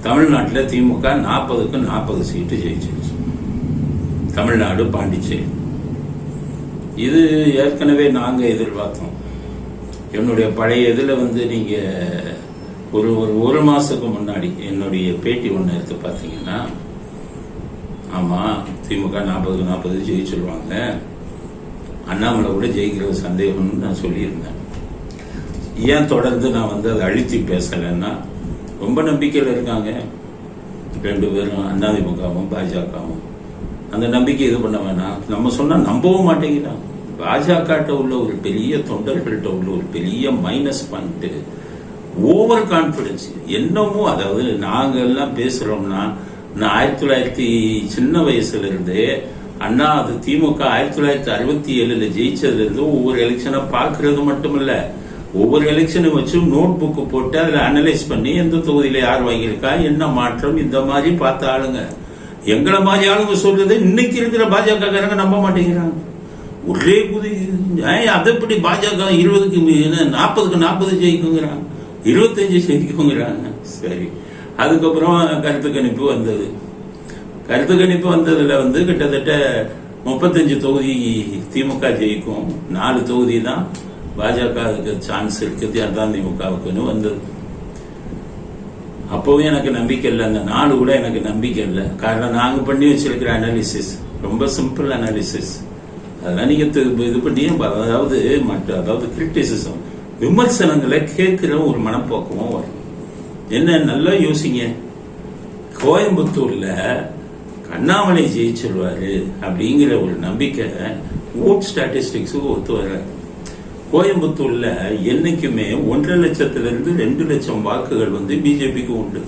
தமிழ்நாட்டில் திமுக 40க்கு 40 சீட்டு ஜெயிச்சிருச்சு. தமிழ்நாடு, பாண்டிச்சேரி. இது ஏற்கனவே நாங்கள் எதிர்பார்த்தோம். என்னுடைய பழைய இதில் நீங்கள் ஒரு மாதத்துக்கு முன்னாடி என்னுடைய பேட்டி ஒன்று எடுத்து பார்த்தீங்கன்னா, ஆமாம் திமுக 40க்கு 40 ஜெயிச்சிருவாங்க, அண்ணாமலை கூட ஜெயிக்கிறது சந்தேகம்னு நான் சொல்லியிருந்தேன். ஏன் தொடர்ந்து நான் அதை அழுத்தி பேசலைன்னா, ரொம்ப நம்பிக்கையில் இருக்காங்க ரெண்டு பேரும், அதிமுகவும் பாஜகவும். அந்த நம்பிக்கை இது பண்ண வேணாம். நம்ம சொன்னால் நம்பவும் மாட்டேங்கிறான். பாஜக உள்ள ஒரு பெரிய தொண்டர்கள்ட்ட உள்ள ஒரு பெரிய மைனஸ் பாயிண்ட் ஓவர் கான்பிடன்ஸ். என்னமோ அதாவது நாங்கள் எல்லாம் பேசுறோம்னா, நான் 1900 சின்ன வயசுல இருந்து அண்ணா அது திமுக 1967 ஜெயிச்சதுல இருந்து ஒவ்வொரு எலெக்ஷனை பார்க்கறது மட்டுமில்ல, ஒவ்வொரு எலெக்ஷனும் வச்சு நோட் புக்கு போட்டு அதில் அனலைஸ் பண்ணி எந்த தொகுதியில யார் வாங்கியிருக்கா, என்ன மாற்றம், இந்த மாதிரி பார்த்த ஆளுங்க. எங்களை மாதிரி ஆளுங்க சொல்றது இன்னைக்கு இருக்கிற பாஜக காரங்க நம்ப மாட்டேங்கிறாங்க. ஒரே குதி. அதை எப்படி பாஜக 40க்கு 40 ஜெயிக்குங்கிறாங்க, 25 ஜெயிக்குங்கிறாங்க. சரி, அதுக்கப்புறம் கருத்து கணிப்பு வந்தது. கருத்து கணிப்பு வந்ததுல கிட்டத்தட்ட 35 தொகுதி திமுக ஜெயிக்கும், 4 தொகுதி தான் பாஜக அதுக்கு சான்ஸ் இருக்குது, அதான் திமுகவுக்குன்னு வந்தது. அப்பவும் எனக்கு நம்பிக்கை இல்லை, அந்த 4 கூட எனக்கு நம்பிக்கை இல்லை. காரணம், நாங்கள் பண்ணி வச்சிருக்கிற அனாலிசிஸ் ரொம்ப சிம்பிள் அனாலிசிஸ். அதெல்லாம் நீங்க இது பண்ணி அதாவது கிரிட்டிசிசம், விமர்சனங்களை கேட்கிற ஒரு மனப்போக்கமும் வரும். என்ன நல்லா யோசிங்க, கோயம்புத்தூர்ல அண்ணாமலை ஜெயிச்சிருவாரு அப்படிங்கிற ஒரு நம்பிக்கை ஓட் ஸ்டாட்டிஸ்டிக்ஸுக்கு ஒத்து வர. கோயம்புத்தூர்ல என்னைக்குமே 1.5 லட்சத்திலிருந்து 2 லட்சம் வாக்குகள் பிஜேபிக்கு உண்டு.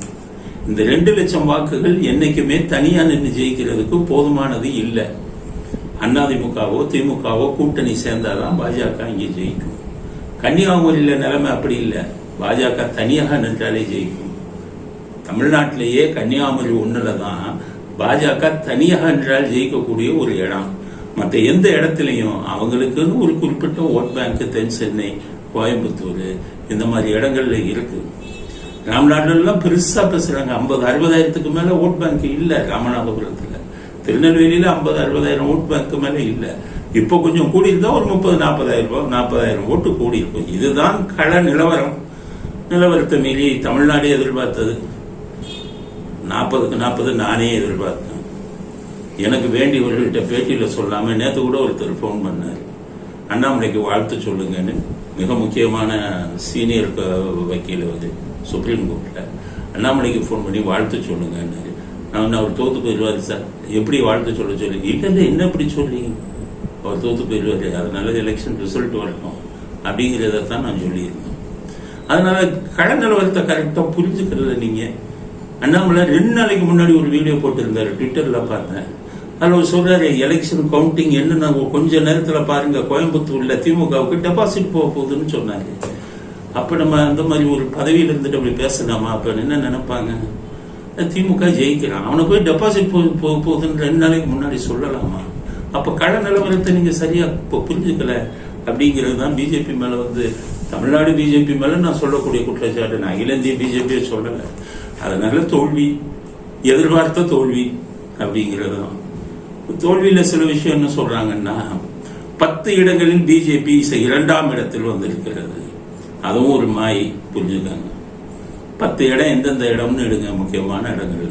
இந்த 2 லட்சம் வாக்குகள் என்னைக்குமே தனியா நின்று ஜெயிக்கிறதுக்கு போதுமானது இல்லை. அதிமுகவோ திமுகவோ கூட்டணி சேர்ந்தாதான் பாஜக இங்கே ஜெயிக்கும். கன்னியாகுமரியில நிலைமை அப்படி இல்லை, பாஜக தனியாக நின்றாலே ஜெயிக்கும். தமிழ்நாட்டிலேயே கன்னியாகுமரி ஒண்ணுலதான் பாஜக தனியாக நின்றால் ஜெயிக்கக்கூடிய ஒரு இடம். மற்ற எந்த இடத்துலையும் அவங்களுக்குன்னு ஒரு குறிப்பிட்ட ஓட் பேங்க் தென் சென்னை, கோயம்புத்தூர் இந்த மாதிரி இடங்கள்ல இருக்கு. ராமநாடுலாம் பெருசா பேசுறாங்க, 50-60,000 மேல ஓட் பேங்க் இல்ல. ராமநாதபுரத்துல, திருநெல்வேலியில 50-60,000 ஓட் பேங்க் மேல இல்ல. இப்போ கொஞ்சம் கூடி இருந்தா ஒரு 30-40,000 ஓட்டு கூடி இருக்கும். இதுதான் கள நிலவரம். நிலவரத்தை மீறி தமிழ்நாடு எதிர்பார்த்தது 40க்கு 40 நானே எதிர்பார்த்தேன். எனக்கு வேண்டியவர்கள்ட்ட பேட்டியில சொல்லாம நேற்று கூட ஒருத்தர் போன் பண்ணார், அண்ணாமலைக்கு வாழ்த்து சொல்லுங்கன்னு. மிக முக்கியமான சீனியர் வக்கீல் சுப்ரீம் கோர்ட்ல அண்ணாமலைக்கு போன் பண்ணி வாழ்த்து சொல்லுங்கன்னு. நான் அவர் தோத்து போயிடுவாரு சார், எப்படி வாழ்த்து சொல்ல சொல்லி. இல்ல என்ன இப்படி சொல்லி, அவர் தோத்து போயிடுவாரு, அதனால எலெக்ஷன் ரிசல்ட் வரணும் அப்படிங்கிறதான் நான் சொல்லியிருந்தேன். அதனால கள நிலவரத்தை கரெக்டா புரிஞ்சுக்கிறத நீங்க. அண்ணாமலை 2 நாளைக்கு முன்னாடி ஒரு வீடியோ போட்டிருந்தாரு, ட்விட்டர்ல பார்த்தேன். அதில் சொல்றாரு, எலெக்ஷன் கவுண்டிங் என்ன கொஞ்ச நேரத்தில் பாருங்க, கோயம்புத்தூர்ல திமுகவுக்கு டெபாசிட் போக போகுதுன்னு சொன்னாரு. அப்ப நம்ம அந்த மாதிரி ஒரு பதவியில இருந்துட்டு அப்படி பேசலாமா? அப்ப என்ன நினைப்பாங்க, திமுக ஜெயிக்கிறான், அவனை போய் டெபாசிட் போக போகுதுன்னு 2 நாளைக்கு முன்னாடி சொல்லலாமா? அப்ப கள நிலவரத்தை நீங்க சரியா புரிஞ்சுக்கல அப்படிங்கிறது தான் பிஜேபி மேல தமிழ்நாடு பிஜேபி மேல நான் சொல்லக்கூடிய குற்றச்சாட்டு. நான் அகில இந்திய பிஜேபியை சொல்லல. அதனால தோல்வி, எதிர்பார்த்த தோல்வி அப்படிங்கிறது தான். தோல்வியில சில விஷயம் என்ன சொல்றாங்கன்னா, 10 இடங்களில் பிஜேபி 2ஆம் இடத்தில் வந்திருக்கிறது. அதுவும் ஒரு மாய், புரிஞ்சுக்காங்க. 10 இடம் எந்தெந்த இடம்னு எடுங்க, முக்கியமான இடங்கள்.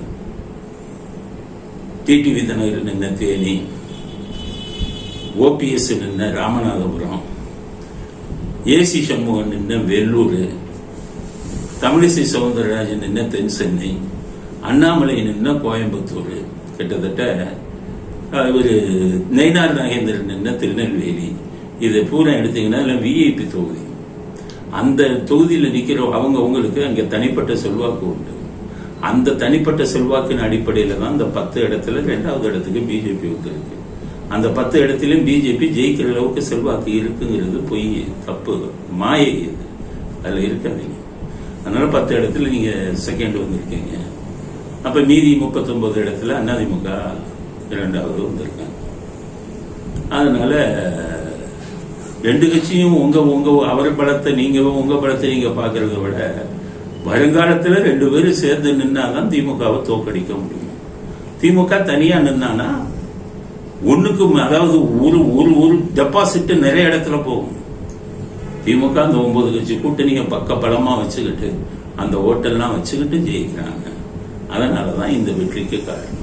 டிடிவி தினகர் நின்ன தேனி, ஓபிஎஸ் நின்ன ராமநாதபுரம், ஏசி சண்முகன் நின்ன வெள்ளூர், தமிழிசை சவுந்தரராஜன் நின்ன தென் சென்னை, அண்ணாமலை நின்ன கோயம்புத்தூர், கிட்டத்தட்ட ஒரு நயினார் நாகேந்திரன் நின்ன திருநெல்வேலி. இதை பூரா எடுத்தீங்கன்னா விஐபி தொகுதி. அந்த தொகுதியில் நிற்கிற அவங்களுக்கு அங்கே தனிப்பட்ட செல்வாக்கு உண்டு. அந்த தனிப்பட்ட செல்வாக்கின் அடிப்படையில் தான் இந்த 10 இடத்துல 2வது இடத்துக்கு பிஜேபி இருக்கு. அந்த 10 இடத்திலும் பிஜேபி ஜெயிக்கிற அளவுக்கு செல்வாக்கு இருக்குங்கிறது பொய், தப்பு, மாயை. இது அதில் இருக்காதீங்க. அதனால 10 இடத்துல நீங்க செகண்ட் வந்திருக்கீங்க. அப்ப மீதி 39 இடத்துல அதிமுக 2வது வந்திருக்காங்க. அதனால 2 கட்சியும் உங்க அவர் பலத்தை நீங்க பாக்குறத விட வருங்காலத்துல 2 பேரும் சேர்ந்து நின்னாதான் திமுகவை தோக்கடிக்க முடியும். திமுக தனியா நின்னானா ஒண்ணுக்கு அதாவது ஒரு டெபாசிட் நிறைய இடத்துல போகும். திமுக அந்த 9 கட்சி கூட்டணியை பக்க பலமா வச்சுக்கிட்டு அந்த ஓட்டெல்லாம் வச்சுக்கிட்டு ஜெயிக்கிறாங்க. அதனாலதான் இந்த வெற்றிக்கு காரணம்.